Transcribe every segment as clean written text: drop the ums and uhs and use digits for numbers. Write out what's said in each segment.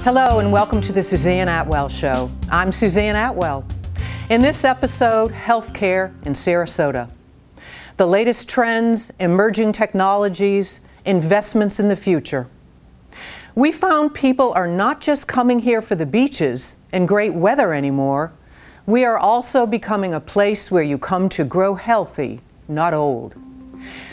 Hello and welcome to the Suzanne Atwell Show. I'm Suzanne Atwell. In this episode, healthcare in Sarasota. The latest trends, emerging technologies, investments in the future. We found people are not just coming here for the beaches and great weather anymore. We are also becoming a place where you come to grow healthy, not old.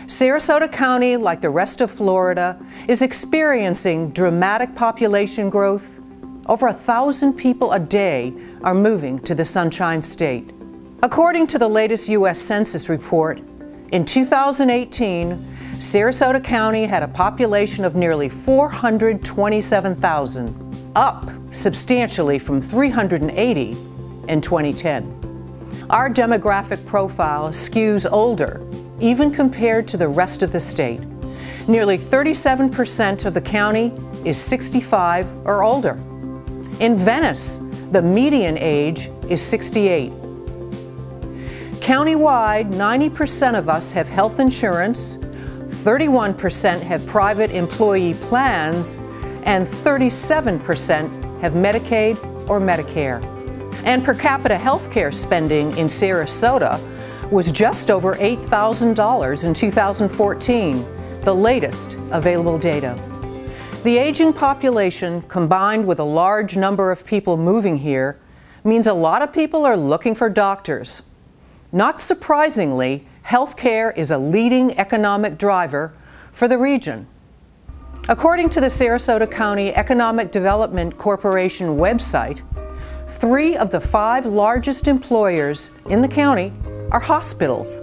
Sarasota County, like the rest of Florida, is experiencing dramatic population growth. Over 1,000 people a day are moving to the Sunshine State. According to the latest U.S. Census report, in 2018, Sarasota County had a population of nearly 427,000, up substantially from 380 in 2010. Our demographic profile skews older, even compared to the rest of the state. Nearly 37% of the county is 65 or older. In Venice, the median age is 68. Countywide, 90% of us have health insurance, 31% have private employee plans, and 37% have Medicaid or Medicare. And per capita health care spending in Sarasota was just over $8,000 in 2014, the latest available data. The aging population, combined with a large number of people moving here, means a lot of people are looking for doctors. Not surprisingly, healthcare is a leading economic driver for the region. According to the Sarasota County Economic Development Corporation website, 3 of the 5 largest employers in the county are hospitals.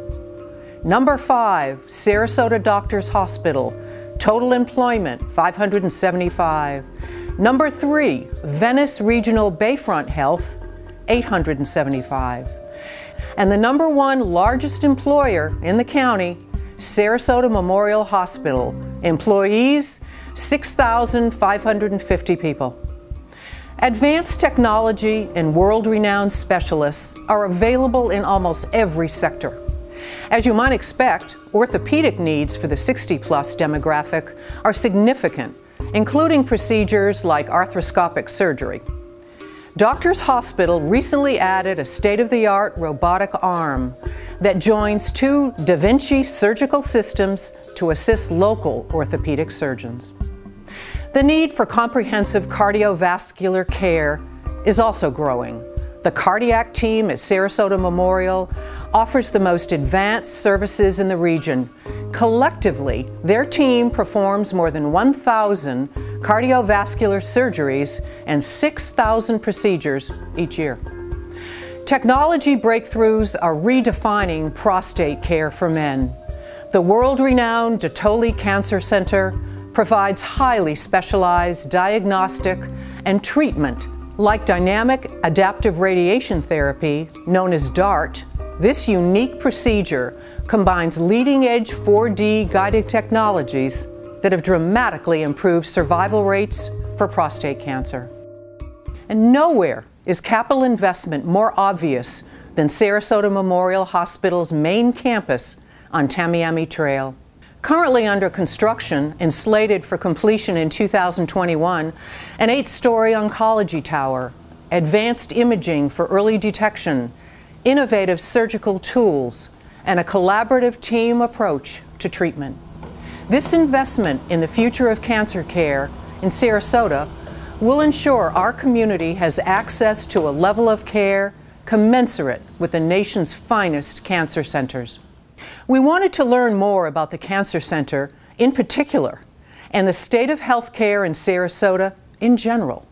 Number 5, Sarasota Doctors Hospital, total employment 575. Number 3, Venice Regional Bayfront Health, 875. And the number 1 largest employer in the county, Sarasota Memorial Hospital, employees 6,550 people. Advanced technology and world-renowned specialists are available in almost every sector. As you might expect, orthopedic needs for the 60-plus demographic are significant, including procedures like arthroscopic surgery. Doctors Hospital recently added a state-of-the-art robotic arm that joins 2 Da Vinci surgical systems to assist local orthopedic surgeons. The need for comprehensive cardiovascular care is also growing. The cardiac team at Sarasota Memorial offers the most advanced services in the region. Collectively, their team performs more than 1,000 cardiovascular surgeries and 6,000 procedures each year. Technology breakthroughs are redefining prostate care for men. The world-renowned Atwell Cancer Center provides highly specialized diagnostic and treatment like dynamic adaptive radiation therapy, known as DART. This unique procedure combines leading-edge 4D guided technologies that have dramatically improved survival rates for prostate cancer. And nowhere is capital investment more obvious than Sarasota Memorial Hospital's main campus on Tamiami Trail. Currently under construction and slated for completion in 2021, an 8-story oncology tower, advanced imaging for early detection, innovative surgical tools, and a collaborative team approach to treatment. This investment in the future of cancer care in Sarasota will ensure our community has access to a level of care commensurate with the nation's finest cancer centers. We wanted to learn more about the Cancer Center in particular and the state of health care in Sarasota in general,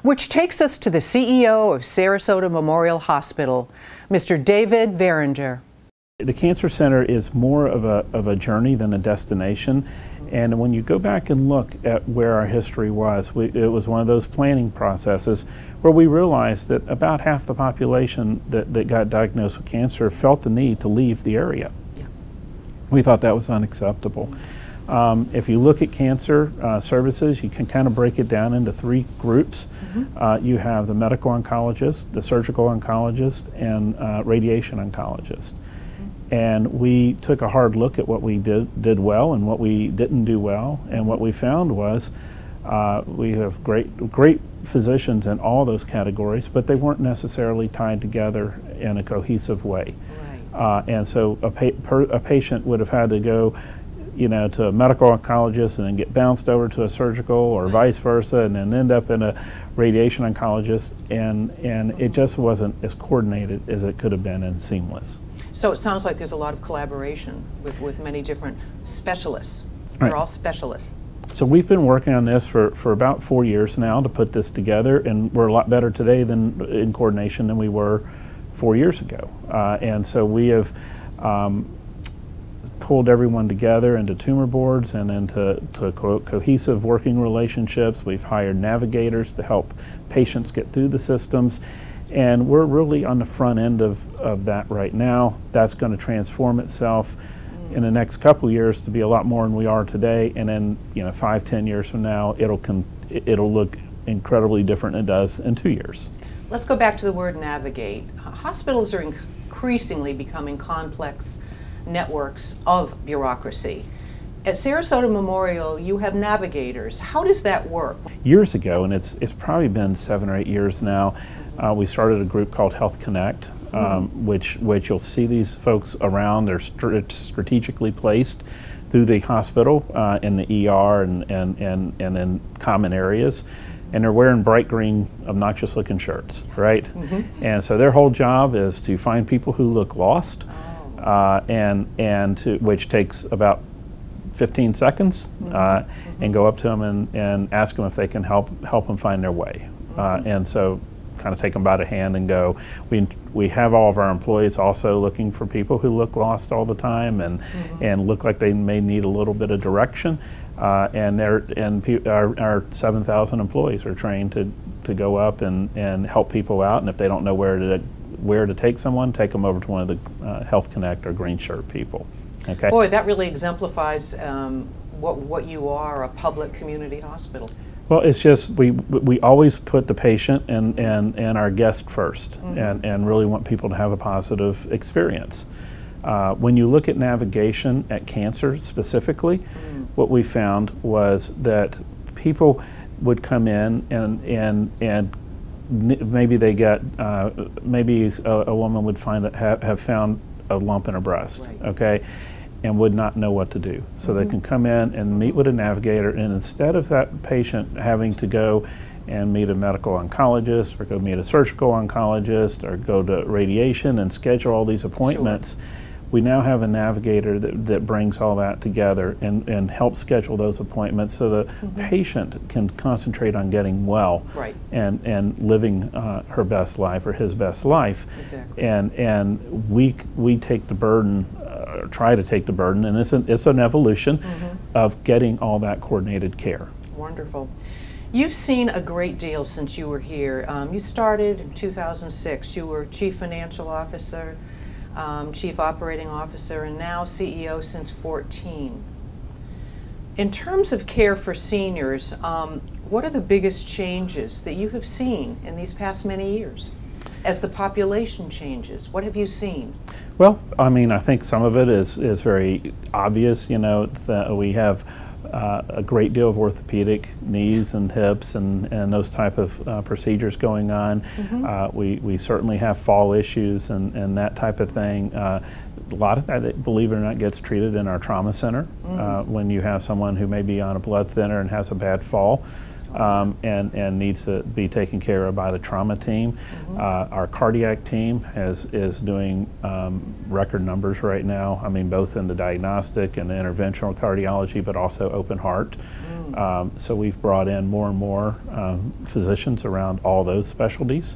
which takes us to the CEO of Sarasota Memorial Hospital, Mr. David Veringer. The Cancer Center is more of a journey than a destination, and when you go back and look at where our history was, it was one of those planning processes where we realized that about half the population that got diagnosed with cancer felt the need to leave the area. Yeah. We thought that was unacceptable. If you look at cancer services, you can kind of break it down into 3 groups. Mm-hmm. You have the medical oncologist, the surgical oncologist, and radiation oncologist. And we took a hard look at what we did well and what we didn't do well. And what we found was We have great physicians in all those categories, but they weren't necessarily tied together in a cohesive way. Right. And so a patient would have had to go, to a medical oncologist and then get bounced over to a surgical, or vice versa, and then end up in a radiation oncologist, and it just wasn't as coordinated as it could have been and seamless. So it sounds like there's a lot of collaboration with many different specialists. They're all specialists. So we've been working on this for about 4 years now to put this together, and we're a lot better today in coordination than we were 4 years ago. And so we have pulled everyone together into tumor boards and into cohesive working relationships. We've hired navigators to help patients get through the systems, and we're really on the front end of that right now. That's going to transform itself in the next couple of years to be a lot more than we are today, and then 5-10 years from now it'll look incredibly different than it does in 2 years. Let's go back to the word navigate. Hospitals are increasingly becoming complex networks of bureaucracy. At Sarasota Memorial, you have navigators. How does that work? Years ago, and it's probably been 7 or 8 years now, we started a group called Health Connect, which you'll see these folks around. They're strategically placed through the hospital, in the ER and in common areas. And they're wearing bright green, obnoxious looking shirts, right? And so their whole job is to find people who look lost, which takes about 15 seconds, and go up to them and ask them if they can help them find their way. And so kind of take them by the hand and go. We have all of our employees also looking for people who look lost all the time and look like they may need a little bit of direction. And our 7,000 employees are trained to go up and help people out. And if they don't know where to take someone, take them over to one of the Health Connect or Green Shirt people. Okay. Boy, that really exemplifies what you are, a public community hospital. Well, it's just we always put the patient and our guest first, and really want people to have a positive experience. When you look at navigation at cancer specifically, what we found was that people would come in and maybe they get maybe a woman would have found a lump in her breast, okay, and would not know what to do. So they can come in and meet with a navigator, and instead of that patient having to go and meet a medical oncologist or go meet a surgical oncologist or go to radiation and schedule all these appointments, we now have a navigator that brings all that together and helps schedule those appointments so the patient can concentrate on getting well and living her best life or his best life. Exactly. And we take the burden, try to take the burden, and it's an evolution of getting all that coordinated care. Wonderful. You've seen a great deal since you were here. You started in 2006. You were Chief Financial Officer, Chief Operating Officer, and now CEO since 2014. In terms of care for seniors, what are the biggest changes that you have seen in these past many years? As the population changes, what have you seen? Well, I mean, I think some of it is very obvious. That we have a great deal of orthopedic knees and hips and those type of procedures going on. We certainly have fall issues and that type of thing. A lot of that, believe it or not, gets treated in our trauma center when you have someone who may be on a blood thinner and has a bad fall. And needs to be taken care of by the trauma team. Our cardiac team is doing record numbers right now. I mean, both in the diagnostic and the interventional cardiology, but also open heart. So we've brought in more and more physicians around all those specialties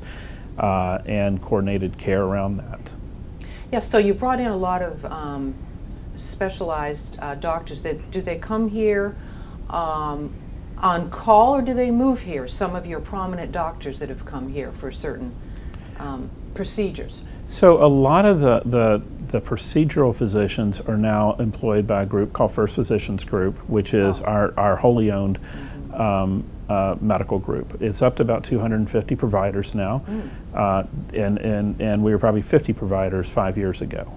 and coordinated care around that. Yes, so you brought in a lot of specialized doctors. Do they come here on call, or do they move here? Some of your prominent doctors that have come here for certain procedures. So a lot of the procedural physicians are now employed by a group called First Physicians Group, which is our wholly owned medical group. It's up to about 250 providers now, and we were probably 50 providers 5 years ago.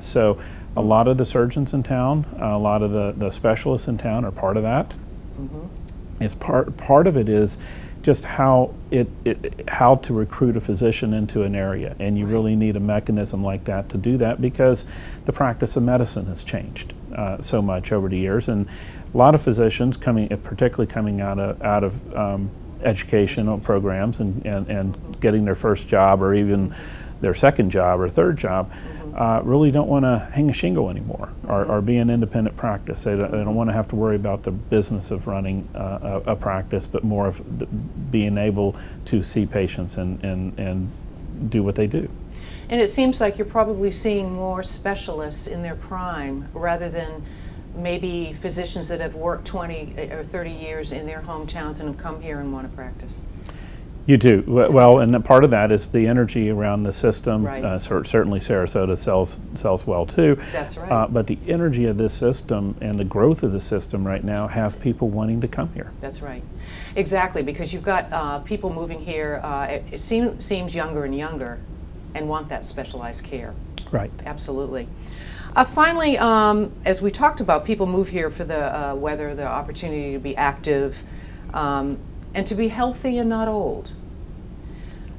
So a lot of the surgeons in town, a lot of the specialists in town are part of that. is part of it is just how to recruit a physician into an area, and you really need a mechanism like that to do that, because the practice of medicine has changed so much over the years, and a lot of physicians particularly coming out of educational programs and getting their first job or even their second job or third job, really don't want to hang a shingle anymore or be an independent practice. They don't want to have to worry about the business of running a practice, but more of being able to see patients and do what they do. And it seems like you're probably seeing more specialists in their prime rather than maybe physicians that have worked 20 or 30 years in their hometowns and have come here and want to practice. You do. Well, and part of that is the energy around the system. Right. Certainly Sarasota sells well too. That's right. But the energy of this system and the growth of the system right now have people wanting to come here. That's right. Exactly, because you've got people moving here, it seems younger and younger, and want that specialized care. Right. Absolutely. Finally, as we talked about, people move here for the weather, the opportunity to be active, and to be healthy and not old.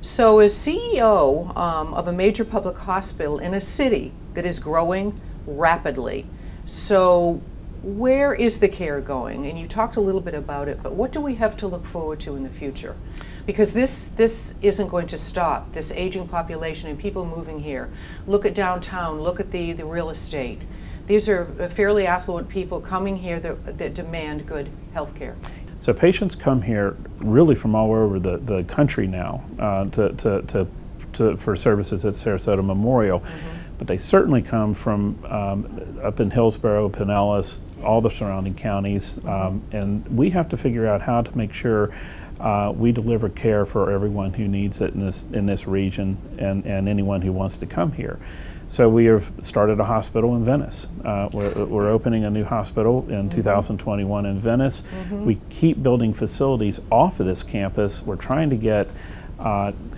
So as CEO of a major public hospital in a city that is growing rapidly, so where is the care going? And you talked a little bit about it, but what do we have to look forward to in the future? Because this isn't going to stop, this aging population and people moving here. Look at downtown, look at the real estate. These are fairly affluent people coming here that demand good health care. So patients come here really from all over the country now for services at Sarasota Memorial, but they certainly come from up in Hillsborough, Pinellas, all the surrounding counties, and we have to figure out how to make sure we deliver care for everyone who needs it in this region and anyone who wants to come here. So we have started a hospital in Venice. We're opening a new hospital in 2021 in Venice. We keep building facilities off of this campus. We're trying to get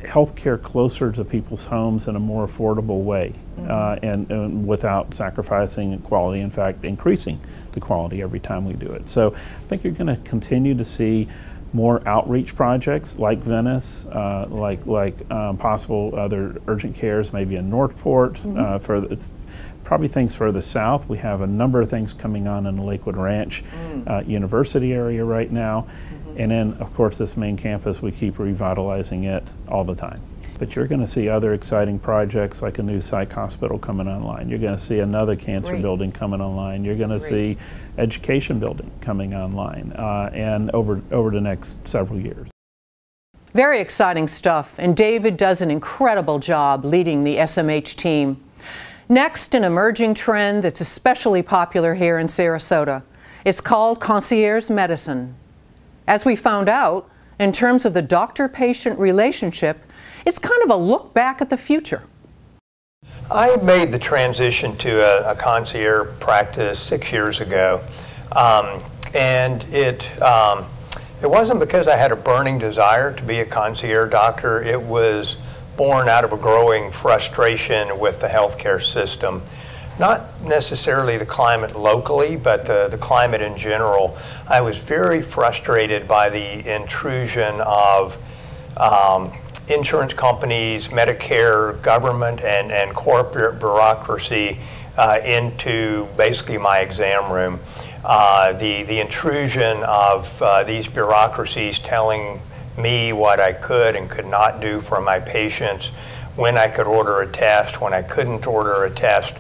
health care closer to people's homes in a more affordable way and without sacrificing quality, in fact, increasing the quality every time we do it. So I think you're going to continue to see more outreach projects like Venice, like possible other urgent cares, maybe in Northport. It's probably things further south. We have a number of things coming on in the Lakewood Ranch University area right now. And then, of course, this main campus, we keep revitalizing it all the time. But you're going to see other exciting projects like a new psych hospital coming online. You're going to see another cancer building coming online. You're going to see education building coming online and over the next several years. Very exciting stuff, and David does an incredible job leading the SMH team. Next, an emerging trend that's especially popular here in Sarasota. It's called concierge medicine. As we found out, in terms of the doctor-patient relationship, it's kind of a look back at the future. I made the transition to a concierge practice 6 years ago, and it wasn't because I had a burning desire to be a concierge doctor. It was born out of a growing frustration with the healthcare system. Not necessarily the climate locally, but the climate in general. I was very frustrated by the intrusion of insurance companies, Medicare, government, and corporate bureaucracy into basically my exam room. The intrusion of these bureaucracies telling me what I could and could not do for my patients, when I could order a test, when I couldn't order a test.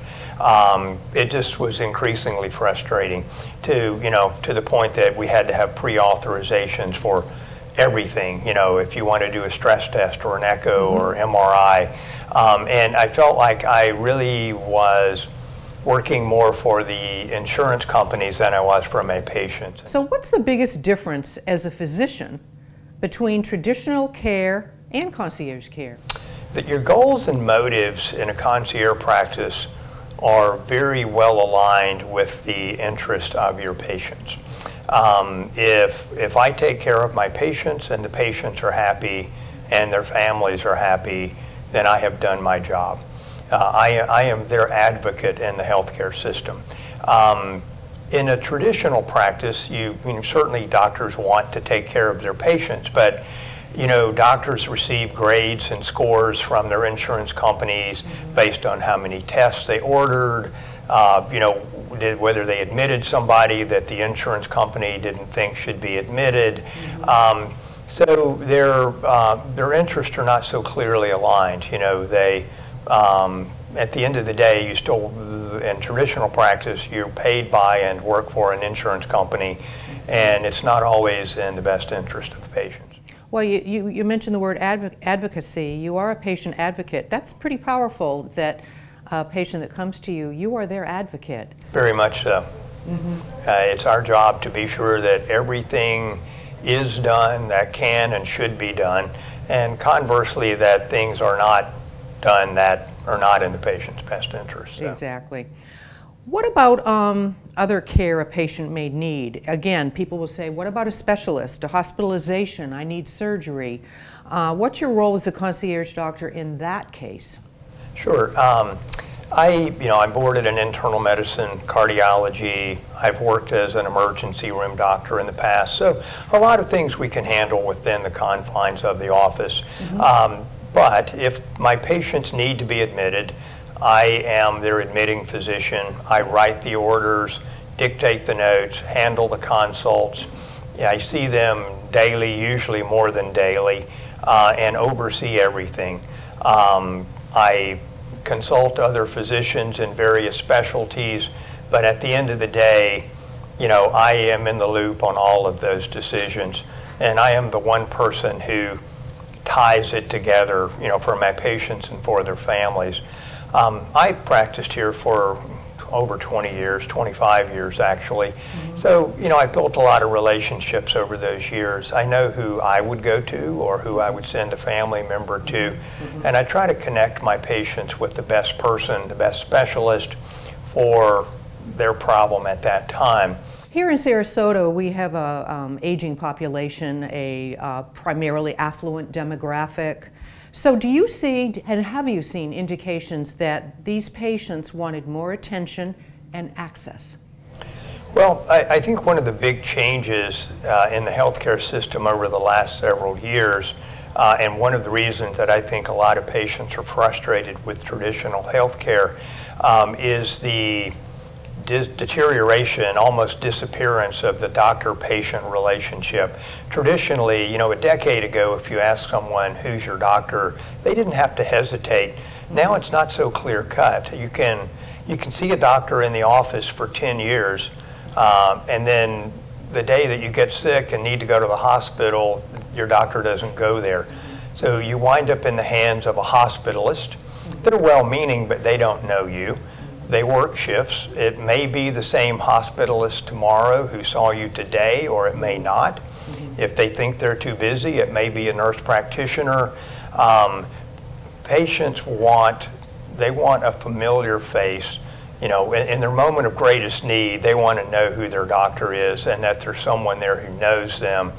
It just was increasingly frustrating to the point that we had to have pre-authorizations for everything, if you want to do a stress test or an echo or MRI. And I felt like I really was working more for the insurance companies than I was for my patients. So what's the biggest difference as a physician between traditional care and concierge care? That your goals and motives in a concierge practice are very well aligned with the interest of your patients. If I take care of my patients and the patients are happy and their families are happy, then I have done my job. I am their advocate in the healthcare system. In a traditional practice, certainly doctors want to take care of their patients, but doctors receive grades and scores from their insurance companies based on how many tests they ordered, whether they admitted somebody that the insurance company didn't think should be admitted. So their interests are not so clearly aligned. At the end of the day, in traditional practice, you're paid by and work for an insurance company, and it's not always in the best interest of the patients. Well, you mentioned the word advocacy. You are a patient advocate. That's pretty powerful, that a patient that comes to you, you are their advocate. Very much so. It's our job to be sure that everything is done that can and should be done, and conversely, that things are not done that are not in the patient's best interest. So. Exactly. What about other care a patient may need? Again, people will say, what about a specialist, a hospitalization, I need surgery? What's your role as a concierge doctor in that case? Sure. I'm boarded in internal medicine, cardiology. I've worked as an emergency room doctor in the past. So a lot of things we can handle within the confines of the office. But if my patients need to be admitted, I am their admitting physician. I write the orders, dictate the notes, handle the consults. I see them daily, usually more than daily, and oversee everything. I consult other physicians in various specialties, but at the end of the day, I am in the loop on all of those decisions, and I am the one person who ties it together, for my patients and for their families. I practiced here for over 20 years, 25 years actually. So, I built a lot of relationships over those years. I know who I would go to or who I would send a family member to, and I try to connect my patients with the best person, the best specialist for their problem at that time. Here in Sarasota, we have a aging population, a primarily affluent demographic. So do you see, and have you seen, indications that these patients wanted more attention and access? Well, I think one of the big changes in the healthcare system over the last several years, and one of the reasons that I think a lot of patients are frustrated with traditional healthcare, is the deterioration, almost disappearance of the doctor-patient relationship. Traditionally, a decade ago, if you asked someone, who's your doctor, they didn't have to hesitate. Now it's not so clear-cut. You can see a doctor in the office for 10 years, and then the day that you get sick and need to go to the hospital, your doctor doesn't go there. So you wind up in the hands of a hospitalist. They're well-meaning, but they don't know you. They work shifts. It may be the same hospitalist tomorrow who saw you today, or it may not. If they think they're too busy, it may be a nurse practitioner. Patients want a familiar face. In their moment of greatest need, they want to know who their doctor is and that there's someone there who knows them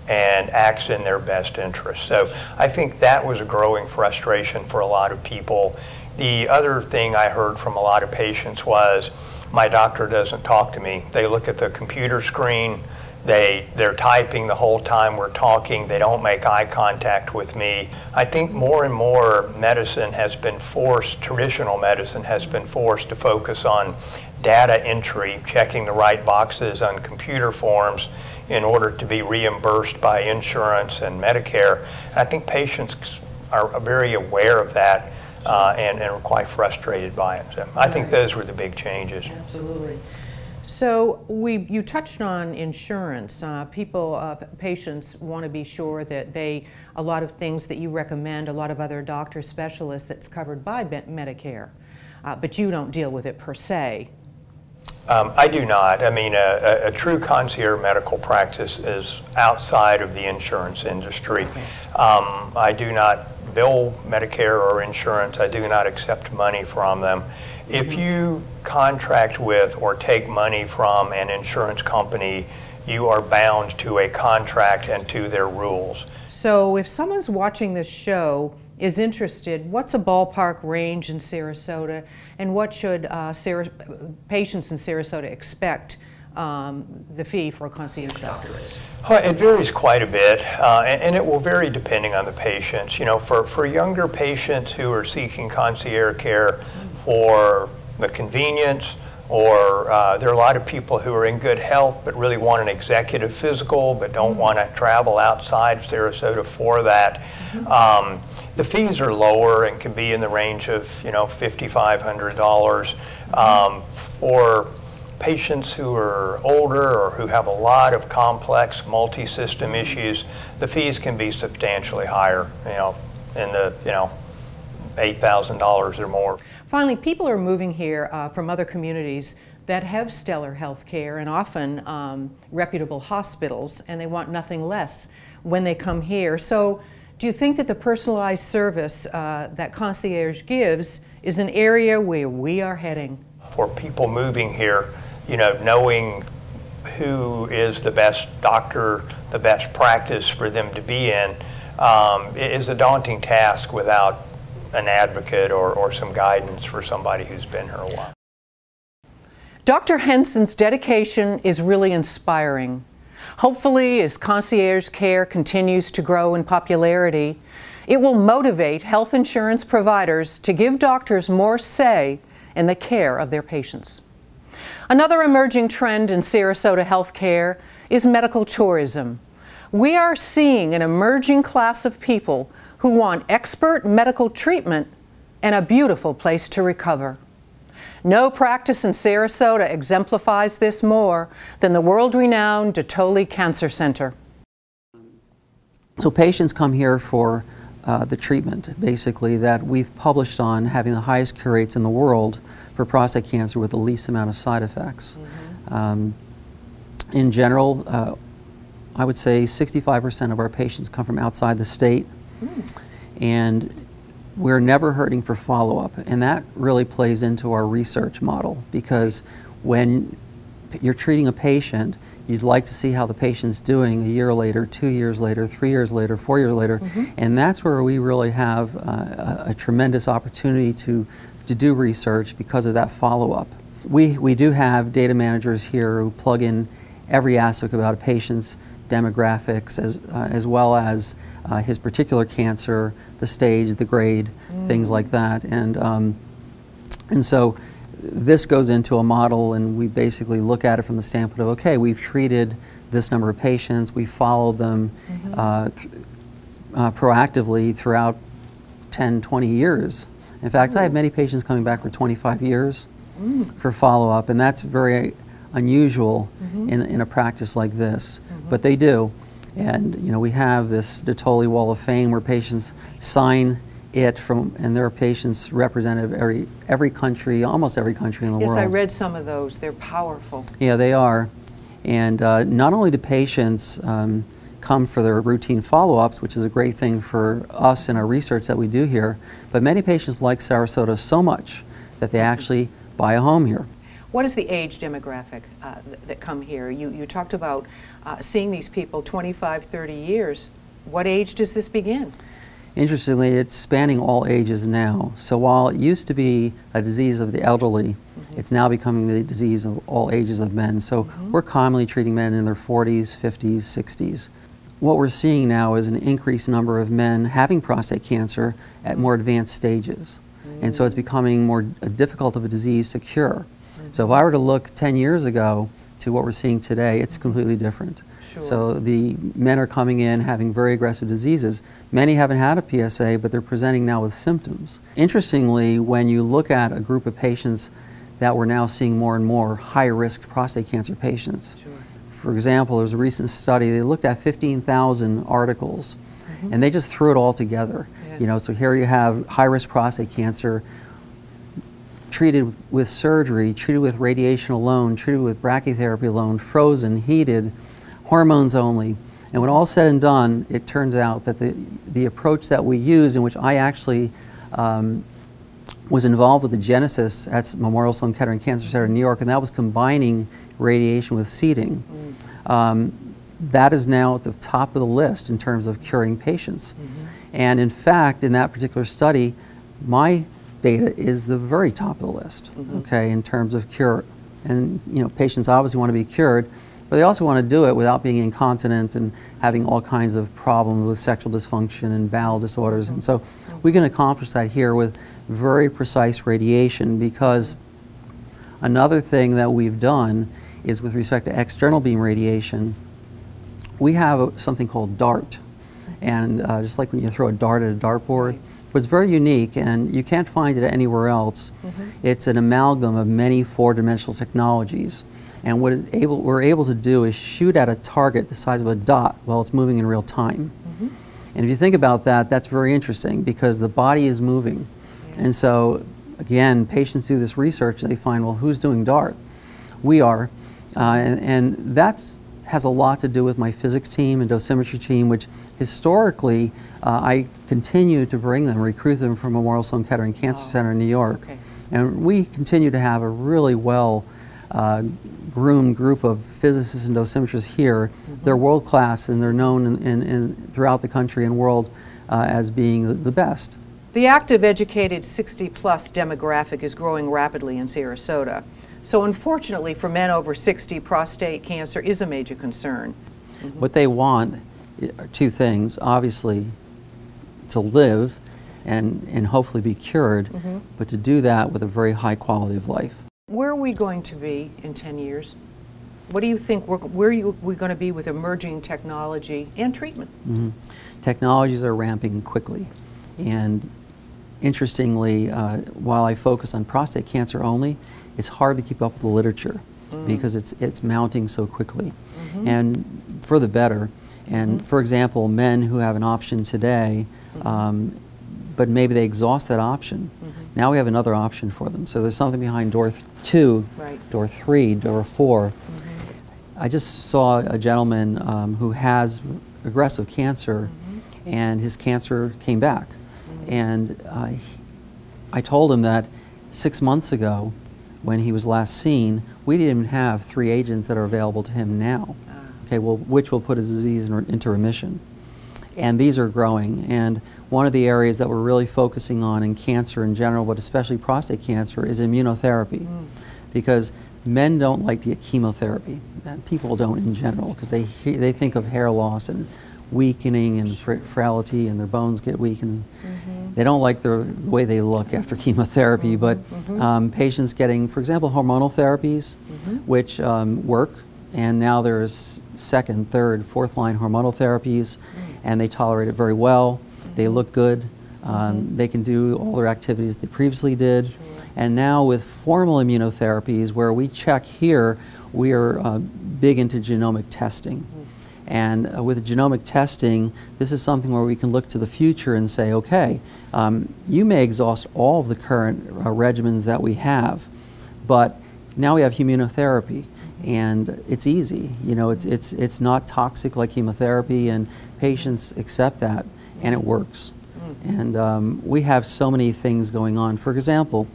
and acts in their best interest. So I think that was a growing frustration for a lot of people. The other thing I heard from a lot of patients was, my doctor doesn't talk to me. They look at the computer screen, they're typing the whole time we're talking, they don't make eye contact with me. I think more and more medicine has been forced, traditional medicine has been forced to focus on data entry, checking the right boxes on computer forms in order to be reimbursed by insurance and Medicare. And I think patients are very aware of that. And are quite frustrated by it. So I think those were the big changes. Absolutely. So you touched on insurance. Patients want to be sure that a lot of things that you recommend, a lot of other doctor specialists, that's covered by Medicare, but you don't deal with it per se. I do not. I mean, a true concierge medical practice is outside of the insurance industry. Okay. I do not bill Medicare or insurance. I do not accept money from them. If you contract with or take money from an insurance company, you are bound to a contract and to their rules. So if someone's watching this show, is interested, what's a ballpark range in Sarasota, and what should patients in Sarasota expect the fee for a concierge doctor is? Well, it varies quite a bit, and it will vary depending on the patients. You know, for younger patients who are seeking concierge care for the convenience, or there are a lot of people who are in good health but really want an executive physical but don't want to travel outside Sarasota for that. The fees are lower and can be in the range of, you know, $5,500. For patients who are older or who have a lot of complex multi-system issues, the fees can be substantially higher, you know, in the, you know, $8,000 or more. Finally, people are moving here from other communities that have stellar health care and often reputable hospitals, and they want nothing less when they come here. So do you think that the personalized service that concierge gives is an area where we are heading? For people moving here, you know, knowing who is the best doctor, the best practice for them to be in, is a daunting task without an advocate or some guidance for somebody who's been here a while. Dr. Henson's dedication is really inspiring. Hopefully, as concierge care continues to grow in popularity, it will motivate health insurance providers to give doctors more say in the care of their patients. Another emerging trend in Sarasota healthcare is medical tourism. We are seeing an emerging class of people who want expert medical treatment and a beautiful place to recover. No practice in Sarasota exemplifies this more than the world-renowned Atwell Cancer Center. So patients come here for the treatment, basically, that we've published on having the highest cure rates in the world for prostate cancer with the least amount of side effects. In general, I would say 65% of our patients come from outside the state, and we're never hurting for follow-up, and that really plays into our research model, because when you're treating a patient, you'd like to see how the patient's doing a year later, 2 years later, 3 years later, 4 years later, and that's where we really have a tremendous opportunity to do research because of that follow-up. We do have data managers here who plug in every aspect about a patient's demographics as well as his particular cancer, the stage, the grade, things like that. And so this goes into a model, and we basically look at it from the standpoint of, okay, we've treated this number of patients, we followed them proactively throughout 10, 20 years. In fact, I have many patients coming back for 25 years for follow-up, and that's very unusual in a practice like this, but they do. And you know, we have this Atwell Wall of Fame where patients sign it and there are patients represented every country, almost every country in the world. Yes, I read some of those. They're powerful. Yeah, they are. And not only do patients come for their routine follow-ups, which is a great thing for us in our research that we do here, but many patients like Sarasota so much that they actually buy a home here. What is the age demographic that come here? You talked about seeing these people 25, 30 years. What age does this begin? Interestingly, it's spanning all ages now. So while it used to be a disease of the elderly, it's now becoming the disease of all ages of men. So we're commonly treating men in their 40s, 50s, 60s. What we're seeing now is an increased number of men having prostate cancer at more advanced stages. And so it's becoming more difficult of a disease to cure. So if I were to look 10 years ago to what we're seeing today, it's completely different. Sure. So the men are coming in having very aggressive diseases. Many haven't had a PSA, but they're presenting now with symptoms. Interestingly, when you look at a group of patients that we're now seeing more and more high-risk prostate cancer patients. Sure. For example, there was a recent study, they looked at 15,000 articles, and they just threw it all together. Yeah. You know, so here you have high-risk prostate cancer, treated with surgery, treated with radiation alone, treated with brachytherapy alone, frozen, heated, hormones only. And when all said and done, it turns out that the approach that we use, in which I actually was involved with the genesis at Memorial Sloan Kettering Cancer Center in New York, and that was combining radiation with seeding. That is now at the top of the list in terms of curing patients. And in fact, in that particular study, my data is the very top of the list, okay, in terms of cure. And patients obviously want to be cured, but they also want to do it without being incontinent and having all kinds of problems with sexual dysfunction and bowel disorders. And so we can accomplish that here with very precise radiation, because another thing that we've done is with respect to external beam radiation, we have something called DART. And just like when you throw a dart at a dartboard, but it's very unique and you can't find it anywhere else. It's an amalgam of many four-dimensional technologies. And what we're able to do is shoot at a target the size of a dot while it's moving in real time. And if you think about that, that's very interesting because the body is moving. And so, again, patients do this research and they find, well, who's doing DART? We are. And that's has a lot to do with my physics team and dosimetry team, which historically I continue to bring them, recruit them from Memorial Sloan Kettering Cancer Center in New York. And we continue to have a really well groomed group of physicists and dosimetrists here. They're world class and they're known throughout the country and world as being the best. The active, educated 60-plus demographic is growing rapidly in Sarasota. So unfortunately for men over 60, prostate cancer is a major concern. What they want are two things, obviously to live and hopefully be cured, but to do that with a very high quality of life. Where are we going to be in 10 years? What do you think, where are we going to be with emerging technology and treatment? Technologies are ramping quickly. And interestingly, while I focus on prostate cancer only, it's hard to keep up with the literature because it's mounting so quickly. And for the better. And for example, men who have an option today, but maybe they exhaust that option, now we have another option for them. So there's something behind door 2, door 3, door 4. I just saw a gentleman who has aggressive cancer and his cancer came back. And I told him that 6 months ago, when he was last seen, we didn't even have 3 agents that are available to him now. Okay, well, which will put his disease into remission. And these are growing. And one of the areas that we're really focusing on in cancer in general, but especially prostate cancer, is immunotherapy. Because men don't like to get chemotherapy. People don't in general, because they think of hair loss and weakening and frailty, and their bones get weak, and they don't like the way they look after chemotherapy. But patients getting, for example, hormonal therapies, which work, and now there's second, third, fourth line hormonal therapies, and they tolerate it very well. They look good. They can do all their activities they previously did. And now with formal immunotherapies, where we check here, we are big into genomic testing. And with genomic testing, this is something where we can look to the future and say, okay, you may exhaust all of the current regimens that we have, but now we have immunotherapy, and it's easy. You know, it's not toxic like chemotherapy, and patients accept that, and it works. And we have so many things going on. For example,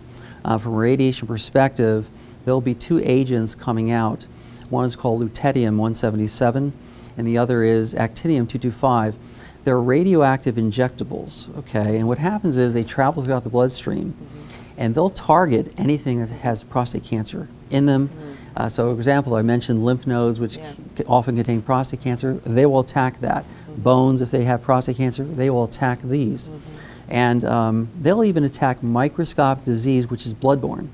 from a radiation perspective, there'll be 2 agents coming out. One is called lutetium-177, and the other is actinium-225. They're radioactive injectables, okay? And what happens is they travel throughout the bloodstream, and they'll target anything that has prostate cancer in them. So, for example, I mentioned lymph nodes, which often contain prostate cancer. They will attack that. Bones, if they have prostate cancer, they will attack these. And they'll even attack microscopic disease, which is bloodborne.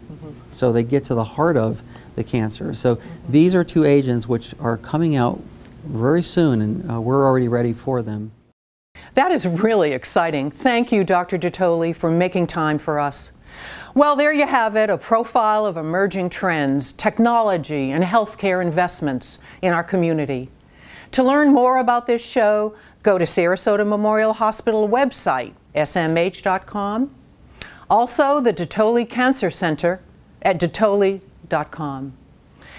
So they get to the heart of the cancer. So these are 2 agents which are coming out very soon, and we're already ready for them. That is really exciting. Thank you, Dr. Ditoli, for making time for us. Well, there you have it, a profile of emerging trends, technology, and healthcare investments in our community. To learn more about this show, go to Sarasota Memorial Hospital website, smh.com. Also, the Ditoli Cancer Center at ditoli.com.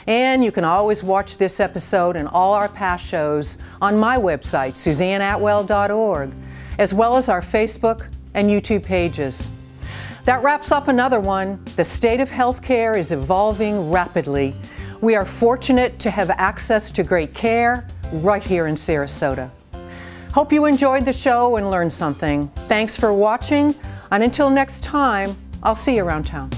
And you can always watch this episode and all our past shows on my website, SuzanneAtwell.org, as well as our Facebook and YouTube pages. That wraps up another one. The state of healthcare is evolving rapidly. We are fortunate to have access to great care right here in Sarasota. Hope you enjoyed the show and learned something. Thanks for watching, and until next time, I'll see you around town.